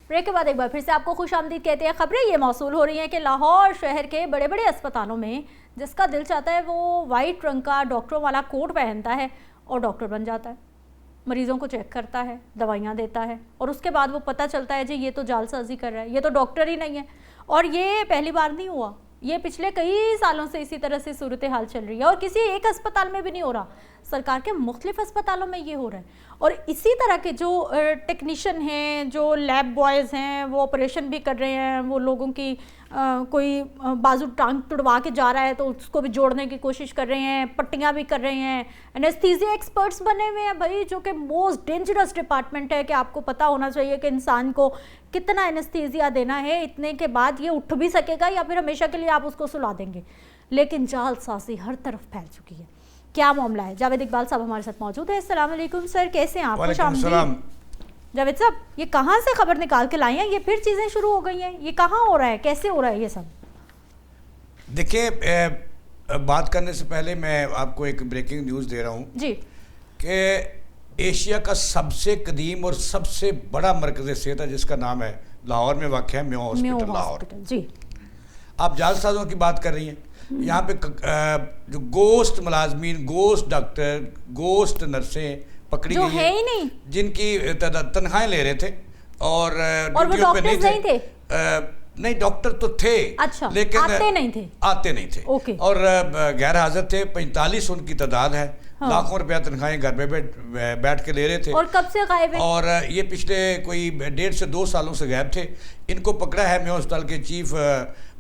Break के बाद एक बार फिर से आपको खुशामदीद कहते हैं। खबरें ये मौसूल हो रही हैं कि लाहौर शहर के बड़े बड़े अस्पतालों में जिसका दिल चाहता है वो वाइट रंग का डॉक्टरों वाला कोट पहनता है और डॉक्टर बन जाता है, मरीजों को चेक करता है, दवाइयाँ देता है और उसके बाद वो पता चलता है जी ये तो जालसाजी कर रहा है, ये तो डॉक्टर ही नहीं है। और ये पहली बार नहीं हुआ, ये पिछले कई सालों से इसी तरह से सूरत हाल चल रही है और किसी एक अस्पताल में भी नहीं हो रहा, सरकार के मुख्तलिफ अस्पतालों में ये हो रहा है। और इसी तरह के जो टेक्नीशियन हैं, जो लैब बॉयज़ हैं, वो ऑपरेशन भी कर रहे हैं, वो लोगों की कोई बाजू टांग तुड़वा के जा रहा है तो उसको भी जोड़ने की कोशिश कर रहे हैं, पट्टियाँ भी कर रहे हैं, एनेस्थीसिया एक्सपर्ट्स बने हुए हैं भाई, जो कि मोस्ट डेंजरस डिपार्टमेंट है कि आपको पता होना चाहिए कि इंसान को कितना एनेस्थीसिया देना है, इतने के बाद ये उठ भी सकेगा या फिर हमेशा के लिए आप उसको सुला देंगे। लेकिन जालसाजी हर तरफ फैल चुकी है। क्या मामला है? जावेद इकबाल साहब हमारे साथ मौजूद है। अस्सलाम वालेकुम सर, कैसे हैं आप? जावेद साहब, ये कहाँ से खबर निकाल के लाए हैं? ये फिर चीज़ें शुरू हो गई हैं, ये कहाँ हो रहा है, कैसे हो रहा है ये सब? देखिए, बात करने से पहले मैं आपको एक ब्रेकिंग न्यूज़ दे रहा हूँ जी कि एशिया का सबसे कदीम और सबसे बड़ा मरकज़ सेहत है जिसका नाम है लाहौर में वाक़ है म्यो हॉस्पिटल लाहौर। जी, आप जालसाजों की बात कर रही हैं। यहाँ पे जो गोश्त मुलाजमीन, गोश्त डॉक्टर, गोश्त नर्सें पकड़ी गई है ही नहीं, जिनकी तनख्वाहें ले रहे थे और वो डॉक्टर्स नहीं थे। नहीं, डॉक्टर तो थे, अच्छा, लेकिन आते नहीं थे ओके। और गैर हाजिर थे। 45 उनकी तादाद है। हाँ। लाखों रुपया तनख्वाहें घर में बैठ के ले रहे थे। और कब से गायब है? और ये पिछले कोई 1.5 से 2 सालों से गायब थे। इनको पकड़ा है म्यो अस्पताल के chief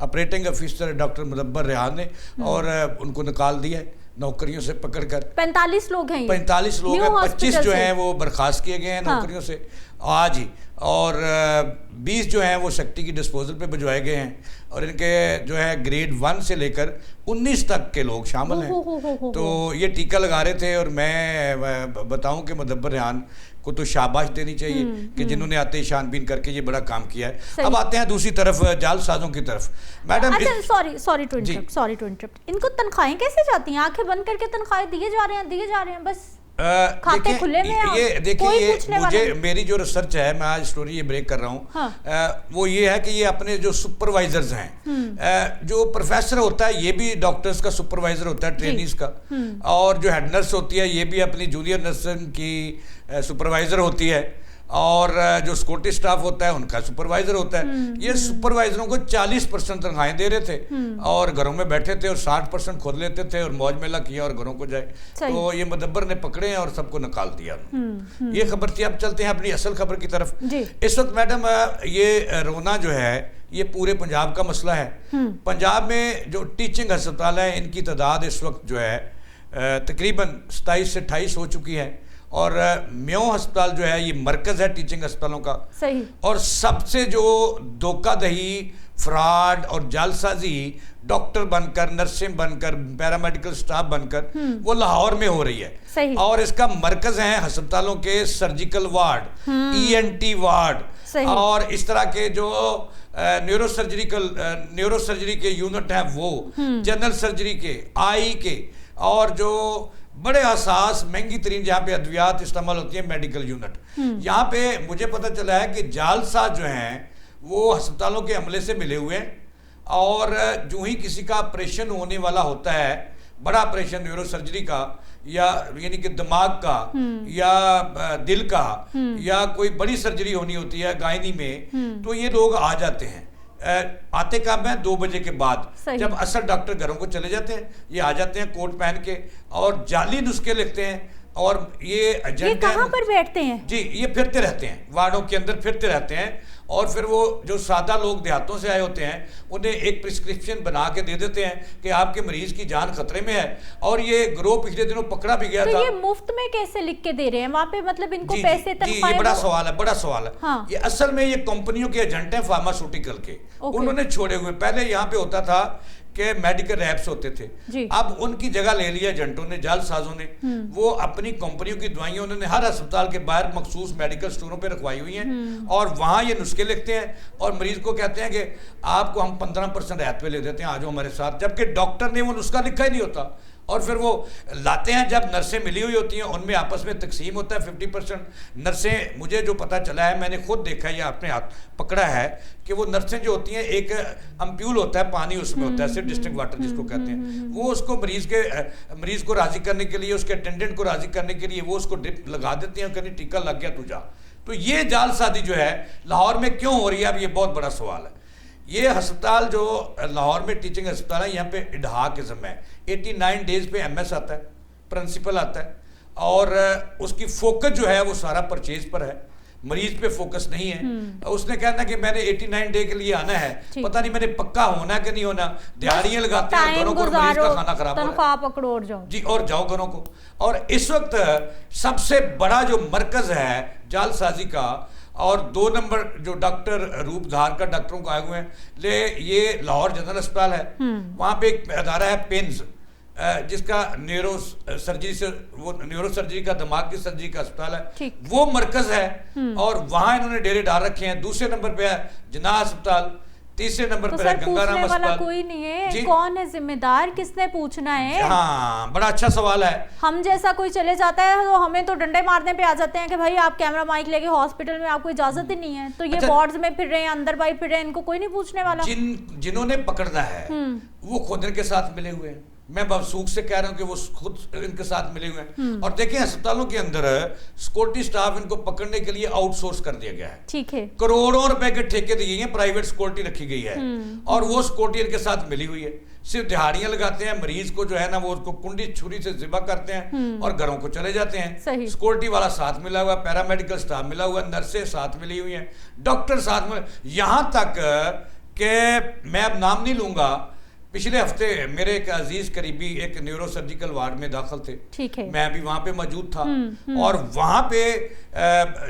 operating officer doctor Mudabbar Rehan ने और उनको निकाल दिया है नौकरियों से पकड़कर। 45 लोग हैं, 45 लोग हैं। 25 जो हैं वो बर्खास्त किए गए हैं नौकरियों से आज ही, और 20 जो हैं वो शक्ति की डिस्पोजल पे भिजवाए गए हैं और इनके जो है ग्रेड 1 से लेकर 19 तक के लोग शामिल हैं। तो ये टीका लगा रहे थे और मैं बताऊं कि मुदब्बर रेहान को तो शाबाश देनी चाहिए कि जिन्होंने आते ही छानबीन करके ये बड़ा काम किया है। अब आते हैं दूसरी तरफ, जालसाजों की तरफ। मैडम, अच्छा, सॉरी टू इंटरप्ट, इनको तनख्वाहें कैसे जाती हैं? आंखें बंद करके तनख्वाहें दिए जा रहे हैं बस, खाते खुले में। ये देखिए, ये मुझे मेरी जो रिसर्च है, मैं आज स्टोरी ये ब्रेक कर रहा हूँ। हाँ। वो ये है कि ये अपने जो सुपरवाइजर्स हैं, जो प्रोफेसर होता है ये भी डॉक्टर्स का सुपरवाइजर होता है, ट्रेनीज का, और जो हेड नर्स होती है ये भी अपनी जूनियर नर्स की सुपरवाइजर होती है, और जो सिक्योरिटी स्टाफ होता है उनका सुपरवाइजर होता है। ये सुपरवाइजरों को 40% तनख्वाहें दे रहे थे और घरों में बैठे थे और 60% खुद लेते थे और मौज मेला किया और घरों को जाए। तो ये मुदब्बर ने पकड़े हैं और सबको निकाल दिया। ये खबर थी। अब चलते हैं अपनी असल खबर की तरफ। इस वक्त मैडम ये रोना जो है ये पूरे पंजाब का मसला है। पंजाब में जो टीचिंग अस्पताल है इनकी तादाद इस वक्त जो है तकरीबन 27 से 28 हो चुकी है और म्यो अस्पताल जो है ये मरकज है टीचिंग अस्पतालों का। सही। और सबसे जो धोखाधही, फ्रॉड और जालसाजी डॉक्टर बनकर, नर्सें बनकर, पैरामेडिकल स्टाफ बनकर वो लाहौर में हो रही है। सही। और इसका मरकज है अस्पतालों के सर्जिकल वार्ड, ENT वार्ड और इस तरह के जो न्यूरोसर्जरी के यूनिट हैं वो, जनरल सर्जरी के, आई के, और जो बड़े हसास महंगी तरीन जहाँ पे अद्वियात इस्तेमाल होती है, मेडिकल यूनिट। यहाँ पे मुझे पता चला है कि जालसाज जो हैं वो अस्पतालों के अमले से मिले हुए हैं और जो ही किसी का ऑपरेशन होने वाला होता है, बड़ा ऑपरेशन न्यूरो सर्जरी का या यानी कि दिमाग का या दिल का या कोई बड़ी सर्जरी होनी होती है गायनी में, तो ये लोग आ जाते हैं। आते कब है 2 बजे के बाद, जब असल डॉक्टर घरों को चले जाते हैं ये आ जाते हैं कोट पहन के और जाली नुस्खे लिखते हैं और ये कहाँ पर बैठते हैं जी, ये फिरते रहते हैं वार्डों के अंदर, फिरते रहते हैं और फिर वो जो सादा लोग देहातों से आए होते हैं उन्हें एक प्रिस्क्रिप्शन बना के दे देते हैं कि आपके मरीज की जान खतरे में है। और ये ग्रोह पिछले दिनों पकड़ा भी गया था। ये मुफ्त में कैसे लिख के दे रहे हैं वहाँ पे? मतलब इनको पैसे ये बड़ा सवाल है। हाँ। ये असल में ये कंपनियों के एजेंट हैं फार्मास्यूटिकल के, उन्होंने छोड़े हुए। पहले यहाँ पे होता था कि मेडिकल रैप्स होते थे, अब उनकी जगह ले लिया एजेंटों ने, जालसाजों ने। वो अपनी कंपनियों की दवाइयां उन्होंने हर अस्पताल के बाहर मखसूस मेडिकल स्टोरों पे रखवाई हुई हैं और वहां ये नुस्खे लिखते हैं और मरीज को कहते हैं कि आपको हम 15% रियायत पे ले देते हैं, आ जाओ हमारे साथ, जबकि डॉक्टर ने वो नुस्खा लिखा ही नहीं होता और फिर वो लाते हैं, जब नर्सें मिली हुई होती हैं उनमें आपस में तकसीम होता है 50%। नर्सें, मुझे जो पता चला है, मैंने खुद देखा है या अपने हाथ पकड़ा है कि वो नर्सें जो होती हैं, एक अम्प्यूल होता है पानी उसमें होता है, सिर्फ डिस्ट्रिक्ट वाटर जिसको कहते हैं, वो उसको मरीज को राजी करने के लिए, उसके अटेंडेंट को राजी करने के लिए वो उसको ड्रिप लगा देती हैं, कहीं टीका लग गया तो जा। तो ये जालसाजी जो है लाहौर में क्यों हो रही है, अब ये बहुत बड़ा सवाल है। ये अस्पताल जो लाहौर में टीचिंग अस्पताल है, यहाँ पे इडहाकिज्म है। 89 डेज पे एमएस आता है, प्रिंसिपल आता है, और उसकी फोकस जो है वो सारा परचेज पर है, मरीज पे फोकस नहीं है। उसने कहना कि मैंने 89 डे के लिए आना है, पता नहीं मैंने पक्का होना कि नहीं होना, दिहाड़ियां लगाते हैं घरों को, मरीज का खाना खराब हो रहा है जी, और जाओ घरों को। और इस वक्त सबसे बड़ा जो मरकज है जालसाजी का, और 2 नंबर जो डॉक्टर रूपधार का डॉक्टरों को आए हुए हैं, ये लाहौर जनरल अस्पताल है, वहां पे एक अदारा है पेन्स, जिसका न्यूरो सर्जरी का, दिमाग की सर्जरी का अस्पताल है, वो मरकज है, और वहां इन्होंने डेरे डाल रखे हैं। दूसरे नंबर पे है जिन्ना अस्पताल, तीसरे नंबर पर है गंगाराम अस्पताल। कोई नहीं है, कौन है जिम्मेदार, किसने पूछना है? हाँ, बड़ा अच्छा सवाल है। हम जैसा कोई चले जाता है तो हमें तो डंडे मारने पे आ जाते हैं कि भाई आप कैमरा माइक लेके हॉस्पिटल में, आपको इजाजत ही नहीं है। तो ये वार्ड्स में फिर रहे हैं, अंदर बाहर फिर रहे हैं, इनको कोई नहीं पूछने वाला। जिन्होंने पकड़ना है वो खुद इनके साथ मिले हुए हैं। मैं बफसूख से कह रहा हूं कि वो खुद इनके साथ मिले हुए हैं। और देखें, अस्पतालों के अंदर सिक्योरिटी स्टाफ इनको पकड़ने के लिए आउटसोर्स कर दिया गया है। ठीक है, करोड़ों रुपए के ठेके दिए हैं, प्राइवेट सिक्योरिटी रखी गई है, और वो सिक्योरिटी इनके साथ मिली हुई है। सिर्फ दिहाड़ियां लगाते हैं, मरीज को जो है ना वो उसको कुंडी छुरी से ज़िबा करते हैं और घरों को चले जाते हैं। सिक्योरिटी वाला साथ मिला हुआ, पैरामेडिकल स्टाफ मिला हुआ, नर्सें साथ मिली हुई हैं, डॉक्टर साथ मिले, यहां तक कि मैं अब नाम नहीं लूंगा, पिछले हफ्ते मेरे एक अजीज करीबी एक न्यूरो सर्जिकल वार्ड में दाखिल थे। ठीक है, मैं भी वहां पे मौजूद था। और वहां पे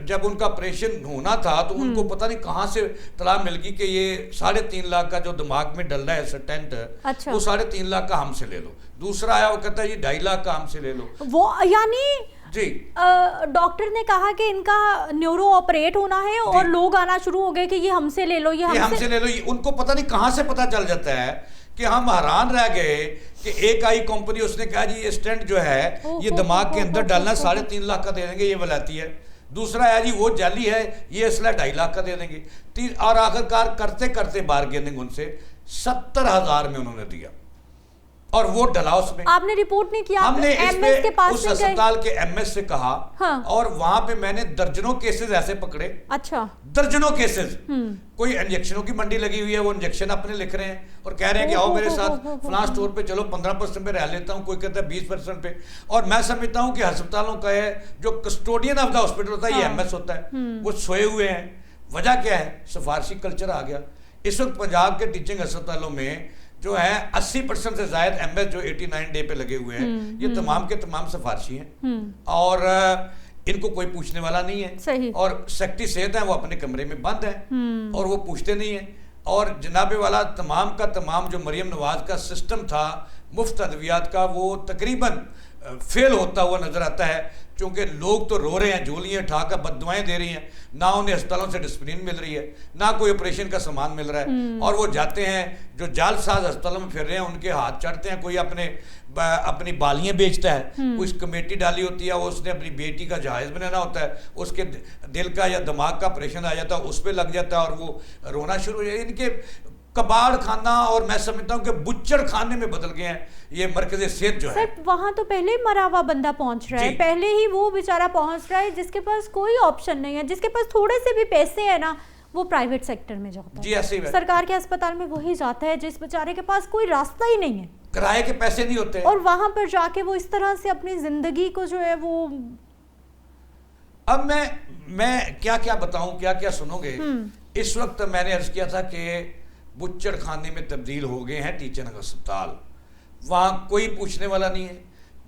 जब उनका ऑपरेशन होना था तो उनको पता नहीं कहां से तला मिल गई कि ये 3.5 लाख का जो दिमाग में डल रहा है स्टेंट, अच्छा, वो 3.5 लाख का हमसे ले लो। दूसरा आया, वो कहता है ये 2.5 लाख का हमसे ले लो। वो यानी जी, डॉक्टर ने कहा कि इनका न्यूरो ऑपरेट होना है और लोग आना शुरू हो गए कि ये हमसे ले लो, ये हमसे ले लो। उनको पता नहीं कहां से पता चल जाता है कि हम हैरान रह गए कि एक आई कंपनी, उसने कहा जी ये स्टेंट जो है ये दिमाग के अंदर डालना 3.5 लाख का दे देंगे, ये वलाती है। दूसरा है जी वो जाली है, ये असला 2.5 लाख का दे देंगे। और आखिरकार करते करते बार्गेनिंग उनसे 70,000 में उन्होंने दिया, और वो डला उसमें। आपने रिपोर्ट नहीं किया? हमने एमएस के पास उस अस्पताल के एमएस से कहा। हाँ। और वहां पे मैंने दर्जनों केसेस ऐसे पकड़े। अच्छा, दर्जनों केसेस। कोई इंजेक्शनों की मंडी लगी हुई है, वो इंजेक्शन अपने लिख रहे हैं और कह रहे हैं कि आओ मेरे साथ फलां स्टोर पे चलो, 15% पे रह लेता हूँ, कोई कहता है 20% पे। और मैं समझता हूँ कि अस्पतालों का है जो कस्टोडियन ऑफ द हॉस्पिटल होता है, ये एमएस होता है, वो सोए हुए हैं। वजह क्या है? सिफारशी कल्चर आ गया। इस वक्त पंजाब के टीचिंग अस्पतालों में जो है 80% से ज्यादा एमएस जो 89 डे पे लगे हुए हैं, ये तमाम के तमाम सिफारशी हैं, और इनको कोई पूछने वाला नहीं है। सही। और सेक्रेटरी सेहत है वो अपने कमरे में बंद है और वो पूछते नहीं है। और जनाबे वाला तमाम का तमाम जो मरियम नवाज का सिस्टम था मुफ्त अद्वियात का, वो तकरीबन फेल होता हुआ नजर आता है, क्योंकि लोग तो रो रहे हैं, झोलियाँ उठाकर बददुआएं दे रही हैं, ना उन्हें अस्पतालों से डिस्प्लिन मिल रही है, ना कोई ऑपरेशन का सामान मिल रहा है। और वो जाते हैं, जो जालसाज अस्पतालों में फिर रहे हैं, उनके हाथ चढ़ते हैं। कोई अपनी बालियाँ बेचता है, कोई कमेटी डाली होती है, वो उसने अपनी बेटी का जहाज बनाना होता है, उसके दिल का या दिमाग का ऑपरेशन आ जाता है, उस पर लग जाता है और वो रोना शुरू हो जाए। इनके कबाड़ खाना और मैं समझता हूँ कि बुच्चड़ खाने में बदल गए हैं ये मरकज़े सेहत जो है। वहां तो पहले ही मरा हुआ बंदा पहुंच रहा है, पहले ही वो बेचारा पहुंच रहा है जिसके पास कोई ऑप्शन नहीं है, जिसके पास थोड़े से भी पैसे हैं ना, वो प्राइवेट सेक्टर में जाता है। जी ऐसे ही सरकार के अस्पताल में वही जाता है जिस बेचारे के पास कोई रास्ता ही नहीं है, किराए के पैसे नहीं होते, और वहां पर जाके वो इस तरह से अपनी जिंदगी को जो है वो। अब मैं क्या क्या बताऊं, क्या क्या सुनोगे। इस वक्त मैंने अर्ज किया था कि बुच्चड़ खाने में तब्दील हो गए हैं टीचिंग अस्पताल। वहाँ कोई पूछने वाला नहीं है,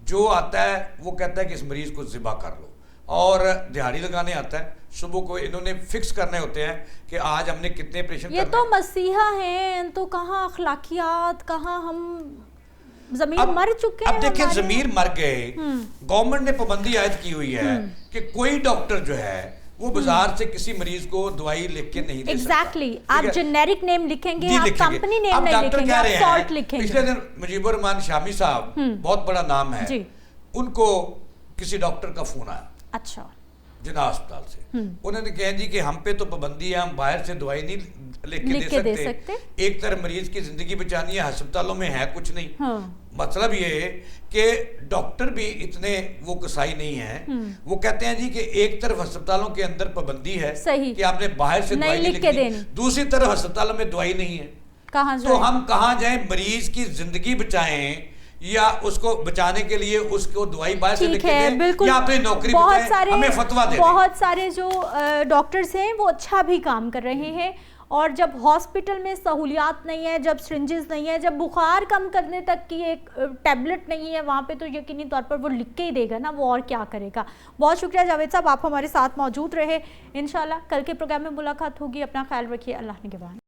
जो आता है वो कहता है कि इस मरीज को ज़िबा कर लो, और दिहाड़ी लगाने आता है। सुबह को इन्होंने फिक्स करने होते हैं कि आज हमने कितने ऑपरेशन करने। ये तो मसीहा हैं, तो कहाँ अखलाकियात, कहाँ हम ज़मीर मर चुके हैं। अब देखिए ज़मीर मर गए। गवर्नमेंट ने पाबंदी आयद की हुई है कि कोई डॉक्टर जो है वो बाजार से किसी मरीज को दवाई लिख के नहीं दे Exactly. आप जेनेरिक नेम लिखेंगे, आप कंपनी नेम नहीं लिखेंगे, आप सॉल्ट लिखेंगे। पिछले दिन मुजीबुर रहमान शामी साहब, बहुत बड़ा नाम है, उनको किसी डॉक्टर का फोन आया, अच्छा, जिन्ना अस्पताल से। उन्होंने कहा जी कि हम पे तो पाबंदी है, हम बाहर से दवाई नहीं लिख के दे सकते। एक तरफ मरीज की जिंदगी बचानी है, अस्पतालों में है कुछ नहीं। मतलब ये है कि डॉक्टर भी इतने वो कसाई नहीं है। वो कहते हैं जी कि एक तरफ अस्पतालों के अंदर पाबंदी है कि आपने बाहर से दवाई नहीं लिख के देनी, दूसरी तरफ अस्पतालों में दवाई नहीं है। कहाँ तो हम कहाँ जाएं, मरीज की जिंदगी बचाएं या उसको बचाने के लिए उसको दवाई बाहर से लिख के दें या अपनी नौकरी बचाएं, हमें फतवा दें। बहुत सारे जो डॉक्टर्स हैं वो अच्छा भी काम कर रहे हैं, और जब हॉस्पिटल में सहूलियात नहीं है, जब सिरिंजेस नहीं है, जब बुखार कम करने तक की एक टैबलेट नहीं है, वहाँ पे तो यकीनी तौर पर वो लिख के ही देगा ना, वो और क्या करेगा। बहुत शुक्रिया जावेद साहब, आप हमारे साथ मौजूद रहे। इंशाल्लाह कल के प्रोग्राम में मुलाकात होगी। अपना ख्याल रखिए। अल्लाह निगहबान।